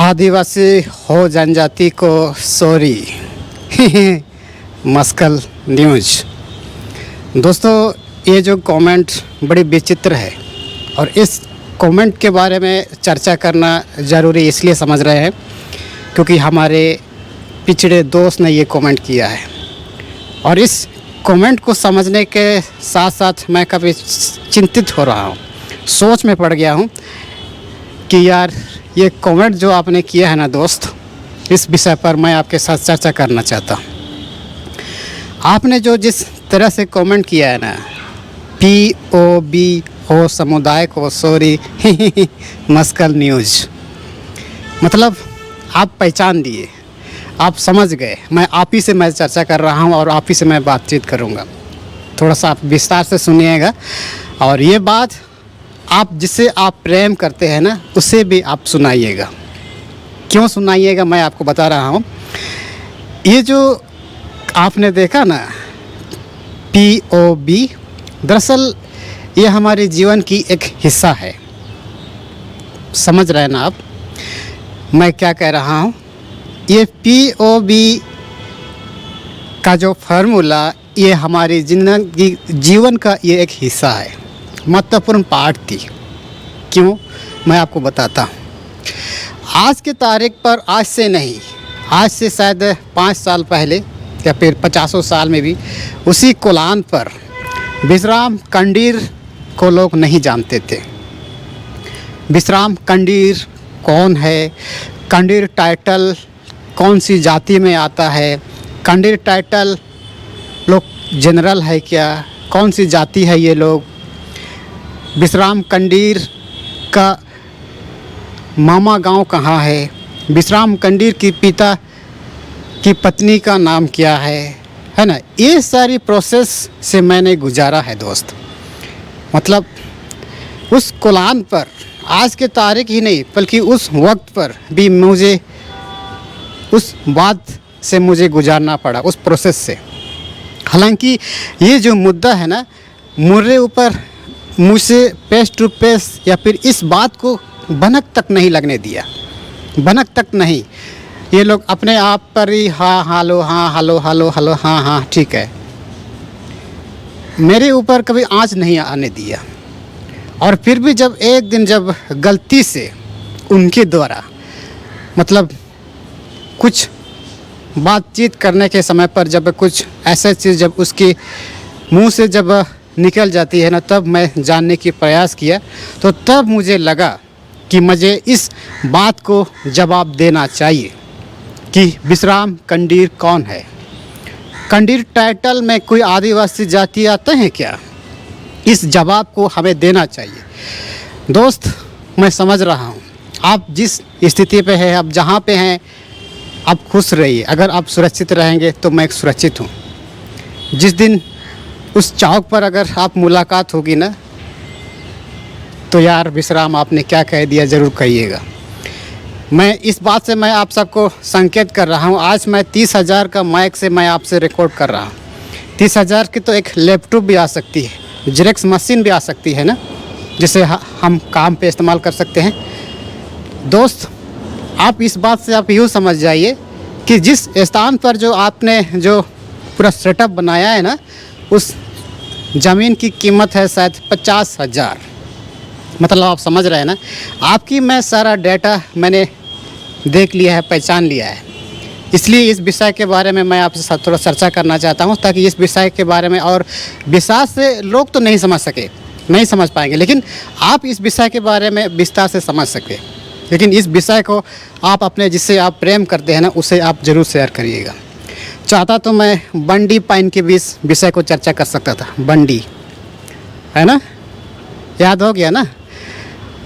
आदिवासी हो जनजाति को सॉरी मस्कल न्यूज़। दोस्तों, ये जो कमेंट बड़ी विचित्र है और इस कमेंट के बारे में चर्चा करना ज़रूरी इसलिए समझ रहे हैं क्योंकि हमारे पिछड़े दोस्त ने ये कमेंट किया है और इस कमेंट को समझने के साथ साथ मैं काफ़ी चिंतित हो रहा हूँ, सोच में पड़ गया हूँ कि यार ये कमेंट जो आपने किया है ना दोस्त, इस विषय पर मैं आपके साथ चर्चा करना चाहता हूँ। आपने जो जिस तरह से कमेंट किया है ना, POB हो समुदाय को सॉरी मस्कल न्यूज़, मतलब आप पहचान दिए, आप समझ गए। मैं आप ही से मैं चर्चा कर रहा हूँ और आप ही से मैं बातचीत करूँगा। थोड़ा सा आप विस्तार से सुनिएगा और ये बात आप जिससे आप प्रेम करते हैं ना, उसे भी आप सुनाइएगा। क्यों सुनाइएगा मैं आपको बता रहा हूँ। ये जो आपने देखा ना POB, दरअसल ये हमारे जीवन की एक हिस्सा है। समझ रहे हैं ना आप मैं क्या कह रहा हूँ। ये POB का जो फार्मूला, ये हमारी जिंदगी जीवन का ये एक हिस्सा है, महत्वपूर्ण पार्ट थी। क्यों, मैं आपको बताता हूँ। आज के तारीख पर, आज से नहीं, आज से शायद 5 साल पहले या फिर 50 साल में भी उसी कोलान पर विश्राम कंडीर को लोग नहीं जानते थे। विश्राम कंडीर कौन है, कंडीर टाइटल कौन सी जाति में आता है, कंडीर टाइटल लोग जनरल है क्या, कौन सी जाति है ये लोग, विश्राम कंडीर का मामा गांव कहाँ है, विश्राम कंडीर की पिता की पत्नी का नाम क्या है ना। ये सारी प्रोसेस से मैंने गुजारा है दोस्त। मतलब उस कोलान पर आज के तारीख ही नहीं बल्कि उस वक्त पर भी मुझे उस बात से मुझे गुजारना पड़ा, उस प्रोसेस से। हालांकि ये जो मुद्दा है ना, मेरे ऊपर मुझसे फेस टू फेस या फिर इस बात को भनक तक नहीं लगने दिया, भनक तक नहीं। ये लोग अपने आप पर ही हाँ हालो हाँ हालो हालो हालो हाँ हाँ ठीक है, मेरे ऊपर कभी आँच नहीं आने दिया। और फिर भी जब एक दिन जब गलती से उनके द्वारा मतलब कुछ बातचीत करने के समय पर जब कुछ ऐसा चीज़ जब उसके मुंह से जब निकल जाती है ना, तब मैं जानने की प्रयास किया। तो तब मुझे लगा कि मुझे इस बात को जवाब देना चाहिए कि विश्राम कंडीर कौन है। कंडीर टाइटल में कोई आदिवासी जाति आते हैं क्या? इस जवाब को हमें देना चाहिए। दोस्त, मैं समझ रहा हूँ आप जिस स्थिति पे हैं, आप जहाँ पे हैं, आप खुश रहिए। अगर आप सुरक्षित रहेंगे तो मैं सुरक्षित हूँ। जिस दिन उस चौक पर अगर आप मुलाकात होगी ना, तो यार विश्राम आपने क्या कह दिया ज़रूर कहिएगा। मैं इस बात से मैं आप सबको संकेत कर रहा हूँ। आज मैं 30,000 का माइक से मैं आपसे रिकॉर्ड कर रहा हूँ। 30,000 की तो एक लैपटॉप भी आ सकती है, जेरॉक्स मशीन भी आ सकती है ना, जिसे हम काम पे इस्तेमाल कर सकते हैं। दोस्त, आप इस बात से आप यूँ समझ जाइए कि जिस स्थान पर जो आपने जो पूरा सेटअप बनाया है ना, उस ज़मीन की कीमत है शायद 50,000। मतलब आप समझ रहे हैं ना। आपकी मैं सारा डाटा मैंने देख लिया है, पहचान लिया है। इसलिए इस विषय के बारे में मैं आपसे थोड़ा चर्चा करना चाहता हूँ, ताकि इस विषय के बारे में और विस्तार से लोग तो नहीं समझ सके, नहीं समझ पाएंगे, लेकिन आप इस विषय के बारे में विस्तार से समझ सके। लेकिन इस विषय को आप अपने जिससे आप प्रेम करते हैं ना, उसे आप ज़रूर शेयर करिएगा। चाहता तो मैं बंडी पाइन के बीच विषय को चर्चा कर सकता था। बंडी है ना, याद हो गया ना।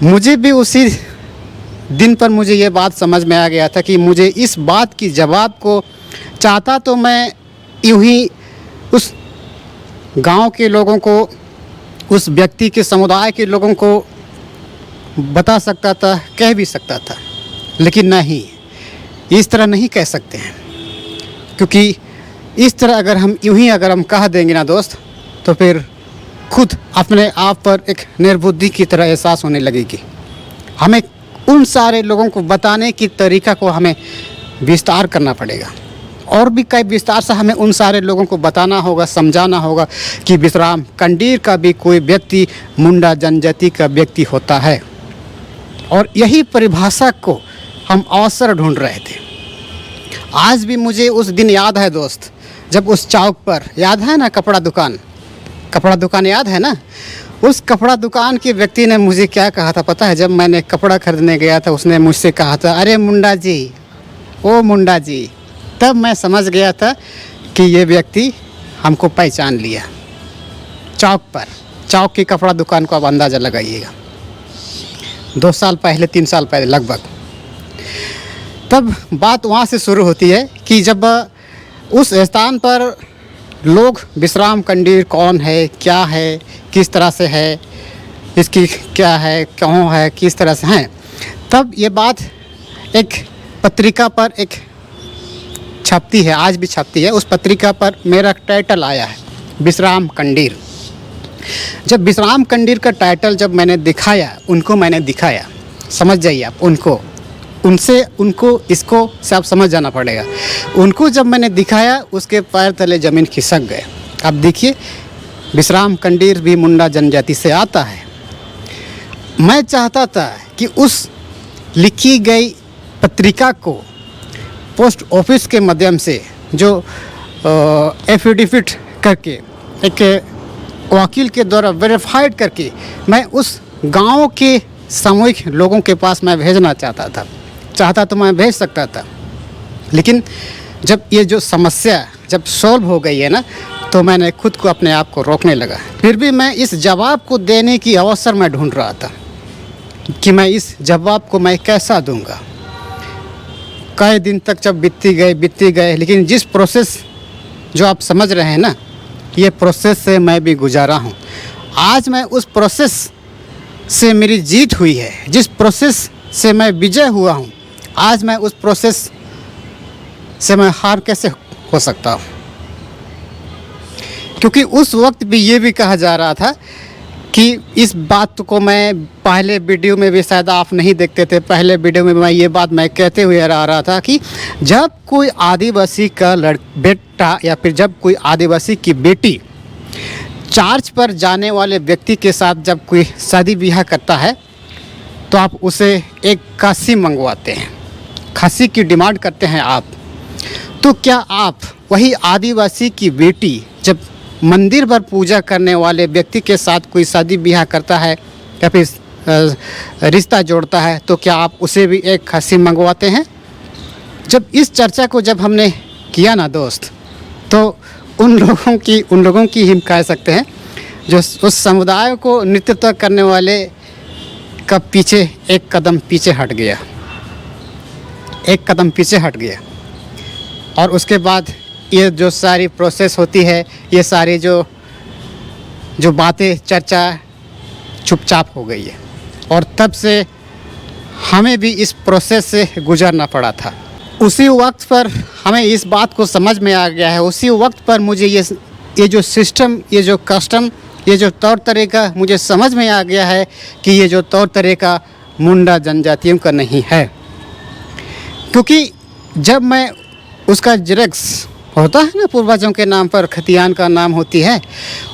मुझे भी उसी दिन पर मुझे ये बात समझ में आ गया था कि मुझे इस बात की जवाब को चाहता तो मैं यूँ ही उस गांव के लोगों को, उस व्यक्ति के समुदाय के लोगों को बता सकता था, कह भी सकता था, लेकिन नहीं, इस तरह नहीं कह सकते हैं। क्योंकि इस तरह अगर हम यूँ ही अगर हम कह देंगे ना दोस्त, तो फिर खुद अपने आप पर एक निर्बुद्धि की तरह एहसास होने लगेगी। हमें उन सारे लोगों को बताने की तरीका को हमें विस्तार करना पड़ेगा, और भी कई विस्तार से हमें उन सारे लोगों को बताना होगा, समझाना होगा कि विश्राम कंडीर का भी कोई व्यक्ति मुंडा जनजाति का व्यक्ति होता है। और यही परिभाषा को हम अवसर ढूंढ रहे थे। आज भी मुझे उस दिन याद है दोस्त, जब उस चौक पर, याद है ना, कपड़ा दुकान याद है ना, उस कपड़ा दुकान के व्यक्ति ने मुझे क्या कहा था पता है? जब मैंने कपड़ा खरीदने गया था, उसने मुझसे कहा था, अरे मुंडा जी, ओ मुंडा जी। तब मैं समझ गया था कि ये व्यक्ति हमको पहचान लिया। चौक की कपड़ा दुकान को आप अंदाज़ा लगाइएगा, 2 साल पहले, 3 साल पहले लगभग। तब बात वहाँ से शुरू होती है कि जब उस स्थान पर लोग विश्राम कंडीर कौन है, क्या है, किस तरह से है, इसकी क्या है, क्यों है, किस तरह से हैं, तब ये बात एक पत्रिका पर एक छपती है, आज भी छपती है। उस पत्रिका पर मेरा टाइटल आया है, विश्राम कंडीर। जब विश्राम कंडीर का टाइटल जब मैंने दिखाया, उनको मैंने दिखाया, समझ जाइए आप, उनको इसको से आप समझ जाना पड़ेगा। उनको जब मैंने दिखाया, उसके पैर तले ज़मीन खिसक गए। अब देखिए, विश्राम कंडीर भी मुंडा जनजाति से आता है। मैं चाहता था कि उस लिखी गई पत्रिका को पोस्ट ऑफिस के माध्यम से, जो एफिडेविट करके, एक वकील के द्वारा वेरीफाइड करके, मैं उस गांव के सामूहिक लोगों के पास मैं भेजना चाहता तो मैं भेज सकता था। लेकिन जब ये जो समस्या जब सॉल्व हो गई है ना, तो मैंने खुद को, अपने आप को रोकने लगा। फिर भी मैं इस जवाब को देने की अवसर मैं ढूंढ रहा था कि मैं इस जवाब को मैं कैसा दूंगा। कई दिन तक जब बीतती गए, लेकिन जिस प्रोसेस जो आप समझ रहे हैं ना, ये प्रोसेस से मैं भी गुजारा हूँ। आज मैं उस प्रोसेस से मेरी जीत हुई है, जिस प्रोसेस से मैं विजय हुआ हूँ, आज मैं उस प्रोसेस से मैं हार कैसे हो सकता हूँ? क्योंकि उस वक्त भी ये भी कहा जा रहा था कि इस बात को मैं पहले वीडियो में भी शायद आप नहीं देखते थे, पहले वीडियो में मैं ये बात मैं कहते हुए आ रहा था कि जब कोई आदिवासी का बेटा या फिर जब कोई आदिवासी की बेटी चार्ज पर जाने वाले व्यक्ति के साथ जब कोई शादी ब्याह करता है, तो आप उसे एक खासी मंगवाते हैं, खासी की डिमांड करते हैं आप। तो क्या आप वही आदिवासी की बेटी जब मंदिर पर पूजा करने वाले व्यक्ति के साथ कोई शादी ब्याह करता है या फिर रिश्ता जोड़ता है, तो क्या आप उसे भी एक खासी मंगवाते हैं? जब इस चर्चा को जब हमने किया ना दोस्त, तो उन लोगों की ही कह सकते हैं जो उस समुदाय को नेतृत्व करने वाले का पीछे एक कदम पीछे हट गया। और उसके बाद ये जो सारी प्रोसेस होती है, ये सारी जो बातें, चर्चा चुपचाप हो गई है। और तब से हमें भी इस प्रोसेस से गुजरना पड़ा था। उसी वक्त पर हमें इस बात को समझ में आ गया है, उसी वक्त पर मुझे ये जो सिस्टम, ये जो कस्टम, ये जो तौर तरीका मुझे समझ में आ गया है कि ये जो तौर तरीका मुंडा जनजातियों का नहीं है। क्योंकि जब मैं उसका जेरॉक्स होता है ना, पूर्वजों के नाम पर खतियान का नाम होती है,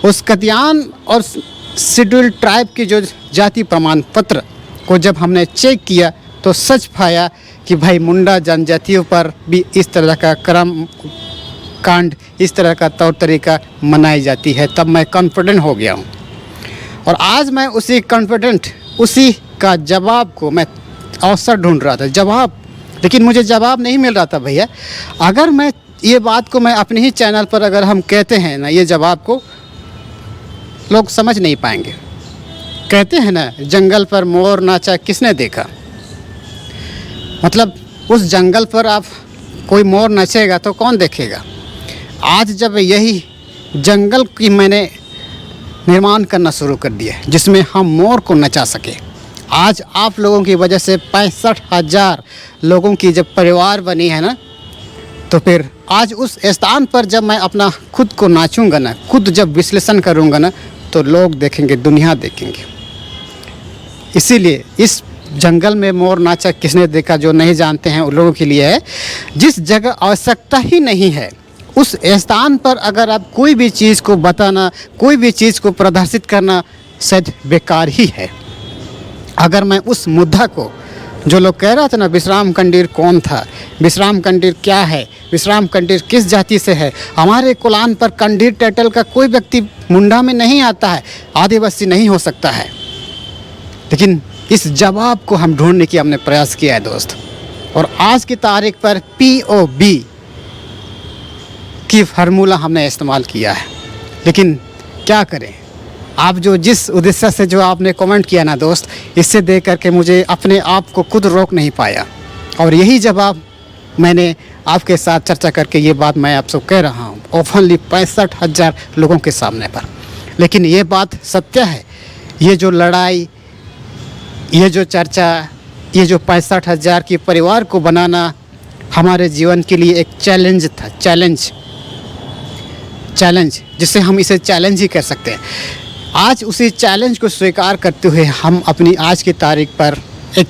उस खतियान और शेड्यूल्ड ट्राइब की जो जाति प्रमाण पत्र को जब हमने चेक किया, तो सच पाया कि भाई मुंडा जनजातियों पर भी इस तरह का कांड, इस तरह का तौर तरीका मनाई जाती है। तब मैं कॉन्फिडेंट हो गया हूँ। और आज मैं उसी का जवाब को मैं अवसर ढूंढ रहा था, लेकिन मुझे जवाब नहीं मिल रहा था भैया। अगर मैं ये बात को मैं अपने ही चैनल पर अगर हम कहते हैं ना, ये जवाब को लोग समझ नहीं पाएंगे। कहते हैं ना, जंगल पर मोर नाचा किसने देखा? मतलब उस जंगल पर आप कोई मोर नचेगा तो कौन देखेगा? आज जब यही जंगल की मैंने निर्माण करना शुरू कर दिया है, जिसमें हम मोर को नचा सके, आज आप लोगों की वजह से 65,000 लोगों की जब परिवार बनी है ना, तो फिर आज उस स्थान पर जब मैं अपना खुद को नाचूंगा ना, खुद जब विश्लेषण करूंगा ना, तो लोग देखेंगे, दुनिया देखेंगे। इसीलिए इस जंगल में मोर नाचा किसने देखा जो नहीं जानते हैं उन लोगों के लिए है। जिस जगह आवश्यकता ही नहीं है उस स्थान पर अगर आप कोई भी चीज़ को बताना, कोई भी चीज़ को प्रदर्शित करना शायद बेकार ही है। अगर मैं उस मुद्दा को, जो लोग कह रहा था ना विश्राम कंडीर कौन था, विश्राम कंडीर क्या है, विश्राम कंडीर किस जाति से है, हमारे कुलान पर कंडीर टाइटल का कोई व्यक्ति मुंडा में नहीं आता है, आदिवासी नहीं हो सकता है। लेकिन इस जवाब को हम ढूंढने की हमने प्रयास किया है दोस्त, और आज की तारीख पर POB की फार्मूला हमने इस्तेमाल किया है। लेकिन क्या करें, आप जो जिस उद्देश्य से जो आपने कमेंट किया ना दोस्त, इससे देख करके मुझे अपने आप को खुद रोक नहीं पाया, और यही जवाब मैंने आपके साथ चर्चा करके ये बात मैं आपसे कह रहा हूँ ओपनली 65,000 लोगों के सामने पर। लेकिन ये बात सत्य है, ये जो लड़ाई, ये जो चर्चा, ये जो 65,000 के परिवार को बनाना हमारे जीवन के लिए एक चैलेंज था, चैलेंज जिसे हम इसे चैलेंज ही कर सकते हैं। आज उसी चैलेंज को स्वीकार करते हुए हम अपनी आज की तारीख पर एक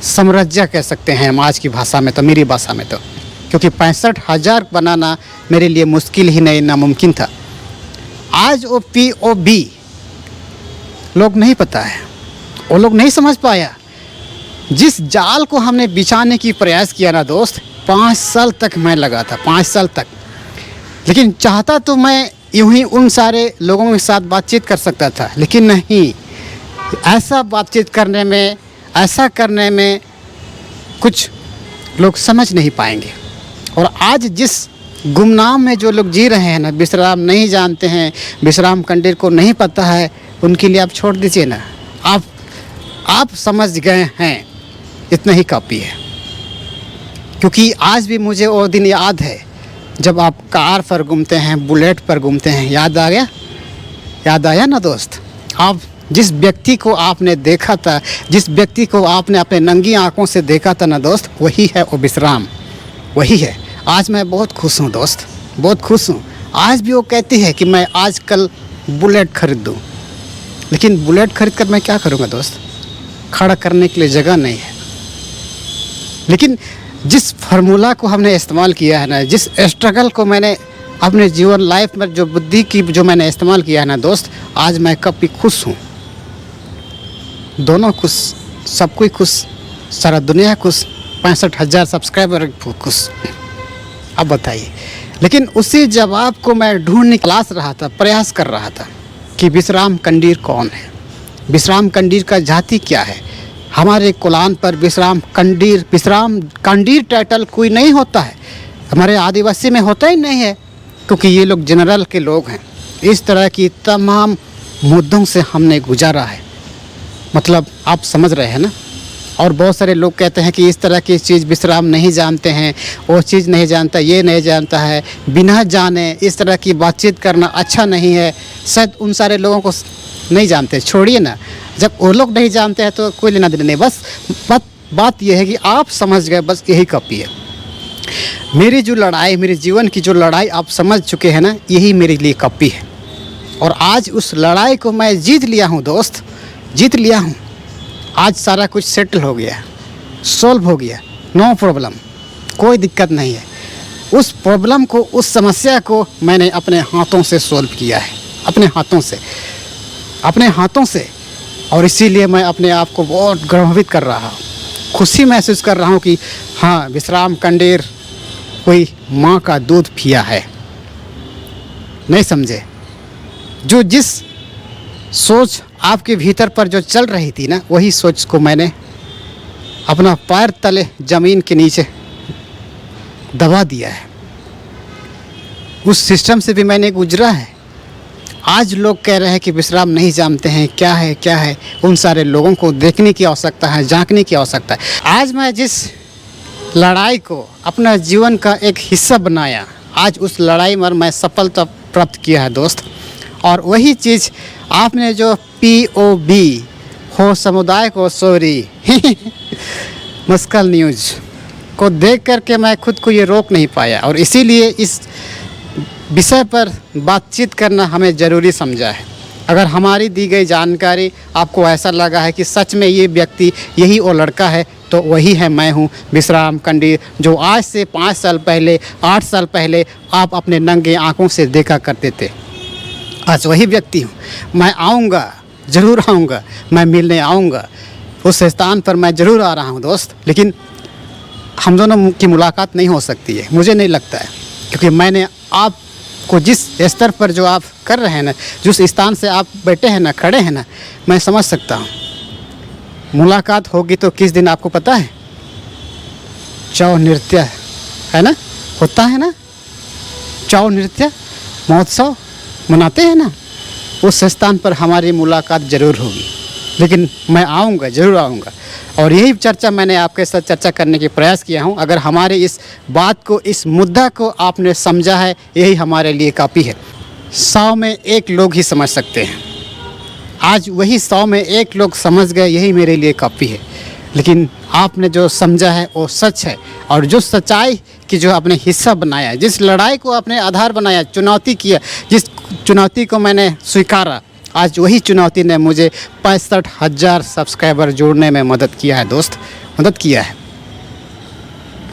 साम्राज्य कह सकते हैं हम आज की भाषा में, तो मेरी भाषा में तो, क्योंकि 65,000 बनाना मेरे लिए मुश्किल ही नहीं, नामुमकिन था। आज वो POB लोग नहीं पता है, वो लोग नहीं समझ पाया। जिस जाल को हमने बिछाने की प्रयास किया ना दोस्त, 5 साल तक मैं लगा था, 5 साल तक। लेकिन चाहता तो मैं यूं ही उन सारे लोगों के साथ बातचीत कर सकता था, लेकिन नहीं, ऐसा बातचीत करने में, ऐसा करने में कुछ लोग समझ नहीं पाएंगे। और आज जिस गुमनाम में जो लोग जी रहे हैं ना, विश्राम नहीं जानते हैं, विश्राम कंडीर को नहीं पता है, उनके लिए आप छोड़ दीजिए ना, आप समझ गए हैं, इतना ही काफ़ी है। क्योंकि आज भी मुझे वो दिन याद है जब आप कार पर घूमते हैं, बुलेट पर घूमते हैं, याद आ गया, याद आया ना दोस्त। आप जिस व्यक्ति को आपने देखा था, जिस व्यक्ति को आपने अपने नंगी आंखों से देखा था ना दोस्त, वही है वो विश्राम, वही है। आज मैं बहुत खुश हूँ दोस्त, बहुत खुश हूँ। आज भी वो कहती है कि मैं आज कल बुलेट खरीद दूँ, लेकिन बुलेट खरीद कर मैं क्या करूँगा दोस्त, खड़ा करने के लिए जगह नहीं है। लेकिन जिस फार्मूला को हमने इस्तेमाल किया है ना, जिस स्ट्रगल को मैंने अपने जीवन लाइफ में, जो बुद्धि की जो मैंने इस्तेमाल किया है ना दोस्त, आज मैं काफ़ी खुश हूँ। दोनों खुश, सब कोई खुश, सारा दुनिया खुश, 65,000 सब्सक्राइबर खुश। अब बताइए। लेकिन उसी जवाब को मैं ढूंढने तलाश रहा था, प्रयास कर रहा था कि विश्राम कंडीर कौन है, विश्राम कंडीर का जाति क्या है। हमारे कुलान पर विश्राम कंडीर टाइटल कोई नहीं होता है, हमारे आदिवासी में होता ही नहीं है, क्योंकि ये लोग जनरल के लोग हैं। इस तरह की तमाम मुद्दों से हमने गुजारा है, मतलब आप समझ रहे हैं ना। और बहुत सारे लोग कहते हैं कि इस तरह की चीज़ विश्राम नहीं जानते हैं, वो चीज़ नहीं जानता, ये नहीं जानता है, बिना जाने इस तरह की बातचीत करना अच्छा नहीं है। शायद उन सारे लोगों को नहीं जानते, छोड़िए ना, जब वो लोग नहीं जानते हैं तो कोई लेना देना नहीं। बस बात यह है कि आप समझ गए, बस यही काफ़ी है। मेरी जो लड़ाई, मेरे जीवन की जो लड़ाई आप समझ चुके हैं ना, यही मेरे लिए काफ़ी है। और आज उस लड़ाई को मैं जीत लिया हूँ दोस्त, जीत लिया हूँ। आज सारा कुछ सेटल हो गया, सॉल्व हो गया, नो प्रॉब्लम, कोई दिक्कत नहीं है। उस प्रॉब्लम को, उस समस्या को मैंने अपने हाथों से सॉल्व किया है, अपने हाथों से। और इसीलिए मैं अपने आप को बहुत गर्वित कर रहा हूँ, खुशी महसूस कर रहा हूँ कि हाँ, विश्राम कंडीर कोई माँ का दूध पिया है। नहीं समझे? जो जिस सोच आपके भीतर पर जो चल रही थी ना, वही सोच को मैंने अपना पैर तले ज़मीन के नीचे दबा दिया है। उस सिस्टम से भी मैंने गुजरा है। आज लोग कह रहे हैं कि विश्राम नहीं जानते हैं, क्या है, उन सारे लोगों को देखने की आवश्यकता है, झांकने की आवश्यकता है। आज मैं जिस लड़ाई को अपना जीवन का एक हिस्सा बनाया, आज उस लड़ाई में मैं सफलता प्राप्त किया है दोस्त। और वही चीज़ आपने जो POB हो समुदाय को सॉरी मुश्किल न्यूज़ को देख करके मैं खुद को ये रोक नहीं पाया, और इसीलिए इस विषय पर बातचीत करना हमें ज़रूरी समझा है। अगर हमारी दी गई जानकारी आपको ऐसा लगा है कि सच में ये व्यक्ति यही वो लड़का है, तो वही है मैं हूँ विश्राम कंडीर, जो आज से 5 साल पहले 8 साल पहले आप अपने नंगे आंखों से देखा करते थे। आज वही व्यक्ति हूँ। मैं आऊँगा, ज़रूर आऊँगा, मैं मिलने आऊँगा। उस स्थान पर मैं ज़रूर आ रहा हूँ दोस्त, लेकिन हम दोनों की मुलाकात नहीं हो सकती है, मुझे नहीं लगता है, क्योंकि मैंने आपको जिस स्तर पर जो आप कर रहे हैं ना, जिस स्थान से आप बैठे हैं ना, खड़े हैं ना, मैं समझ सकता हूँ। मुलाकात होगी तो किस दिन आपको पता है? छऊ नृत्य है ना, होता है ना, छऊ नृत्य महोत्सव मनाते हैं ना, उस स्थान पर हमारी मुलाकात ज़रूर होगी। लेकिन मैं आऊँगा, ज़रूर आऊँगा। और यही चर्चा मैंने आपके साथ चर्चा करने की प्रयास किया हूँ। अगर हमारे इस बात को, इस मुद्दा को आपने समझा है, यही हमारे लिए काफ़ी है। 100 में 1 लोग ही समझ सकते हैं। आज वही 100 में 1 लोग समझ गए, यही मेरे लिए काफ़ी है। लेकिन आपने जो समझा है वो सच है, और जो सच्चाई की जो आपने हिस्सा बनाया, जिस लड़ाई को आपने आधार बनाया, चुनौती किया, जिस चुनौती को मैंने स्वीकारा, आज वही चुनौती ने मुझे 65,000 सब्सक्राइबर जोड़ने में मदद किया है दोस्त, मदद किया है।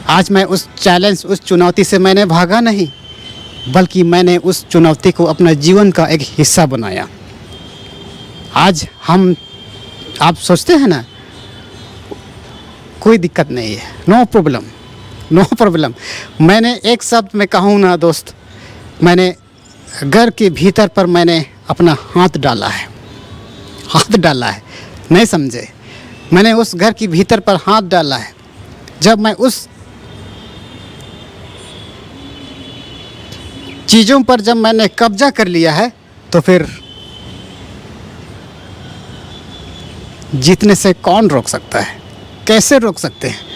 आज मैं उस चैलेंज, उस चुनौती से मैंने भागा नहीं, बल्कि मैंने उस चुनौती को अपना जीवन का एक हिस्सा बनाया। आज आप सोचते हैं ना, कोई दिक्कत नहीं है, नो प्रॉब्लम, नो प्रॉब्लम। मैंने एक शब्द में कहूँ ना दोस्त, मैंने घर के भीतर पर मैंने अपना हाथ डाला है, हाथ डाला है, नहीं समझे? मैंने उस घर के भीतर पर हाथ डाला है। जब मैं उस चीज़ों पर जब मैंने कब्जा कर लिया है, तो फिर जीतने से कौन रोक सकता है? कैसे रोक सकते हैं?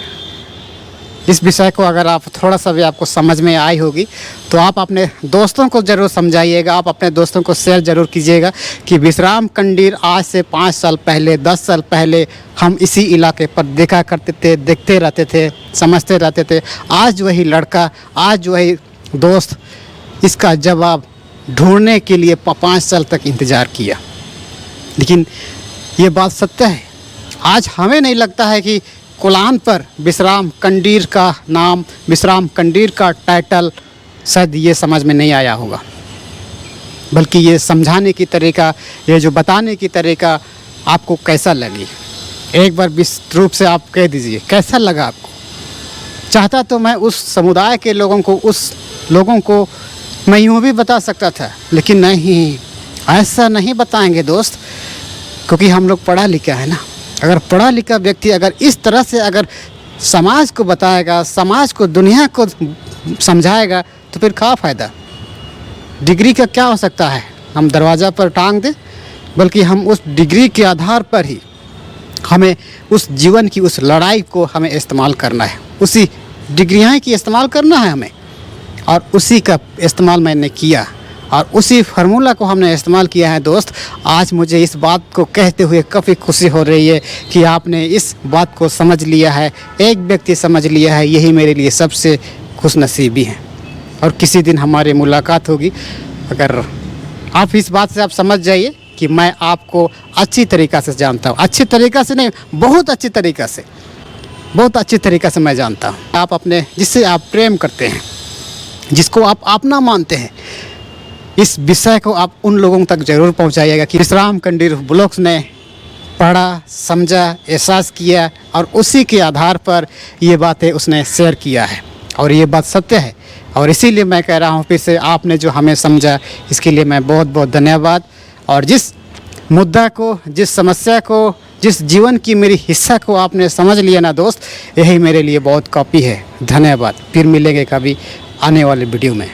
इस विषय को अगर आप थोड़ा सा भी आपको समझ में आई होगी, तो आप अपने दोस्तों को ज़रूर समझाइएगा, आप अपने दोस्तों को शेयर ज़रूर कीजिएगा कि विश्राम कंडीर आज से 5 साल पहले, 10 साल पहले हम इसी इलाके पर देखा करते थे, देखते रहते थे, समझते रहते थे। आज वही लड़का, आज वही दोस्त इसका जवाब ढूंढने के लिए 5 साल तक इंतज़ार किया। लेकिन ये बात सत्य है, आज हमें नहीं लगता है कि कुलान पर विश्राम कंडीर का नाम, विश्राम कंडीर का टाइटल शायद ये समझ में नहीं आया होगा, बल्कि ये समझाने की तरीका, ये जो बताने की तरीका आपको कैसा लगी, एक बार विस्तृत रूप से आप कह दीजिए कैसा लगा आपको। चाहता तो मैं उस समुदाय के लोगों को मैं यूँ भी बता सकता था, लेकिन नहीं, ऐसा नहीं बताएंगे दोस्त, क्योंकि हम लोग पढ़ा लिखा है ना। अगर पढ़ा लिखा व्यक्ति अगर इस तरह से अगर समाज को बताएगा, समाज को, दुनिया को समझाएगा, तो फिर क्या फ़ायदा? डिग्री का क्या हो सकता है? हम दरवाज़ा पर टांग दें, बल्कि हम उस डिग्री के आधार पर ही हमें उस जीवन की उस लड़ाई को हमें इस्तेमाल करना है, उसी डिग्रियाँ की इस्तेमाल करना है हमें। और उसी का इस्तेमाल मैंने किया, और उसी फार्मूला को हमने इस्तेमाल किया है दोस्त। आज मुझे इस बात को कहते हुए काफ़ी खुशी हो रही है कि आपने इस बात को समझ लिया है, एक व्यक्ति समझ लिया है, यही मेरे लिए सबसे खुशनसीबी है। और किसी दिन हमारी मुलाकात होगी। अगर आप इस बात से आप समझ जाइए कि मैं आपको अच्छी तरीक़ा से जानता हूँ, अच्छी तरीक़ा से नहीं, बहुत अच्छी तरीक़ा से, बहुत अच्छी तरीक़ा से मैं जानता हूँ। आप अपने, जिससे आप प्रेम करते हैं, जिसको आप अपना मानते हैं, इस विषय को आप उन लोगों तक ज़रूर पहुंचाइएगा कि विश्राम कंडीर ब्लॉग्स ने पढ़ा, समझा, एहसास किया, और उसी के आधार पर ये बातें उसने शेयर किया है, और ये बात सत्य है। और इसीलिए मैं कह रहा हूँ फिर से, आपने जो हमें समझा, इसके लिए मैं बहुत बहुत धन्यवाद। और जिस मुद्दा को, जिस समस्या को, जिस जीवन की मेरी हिस्सा को आपने समझ लिया ना दोस्त, यही मेरे लिए बहुत काफ़ी है। धन्यवाद। फिर मिलेंगे कभी आने वाले वीडियो में।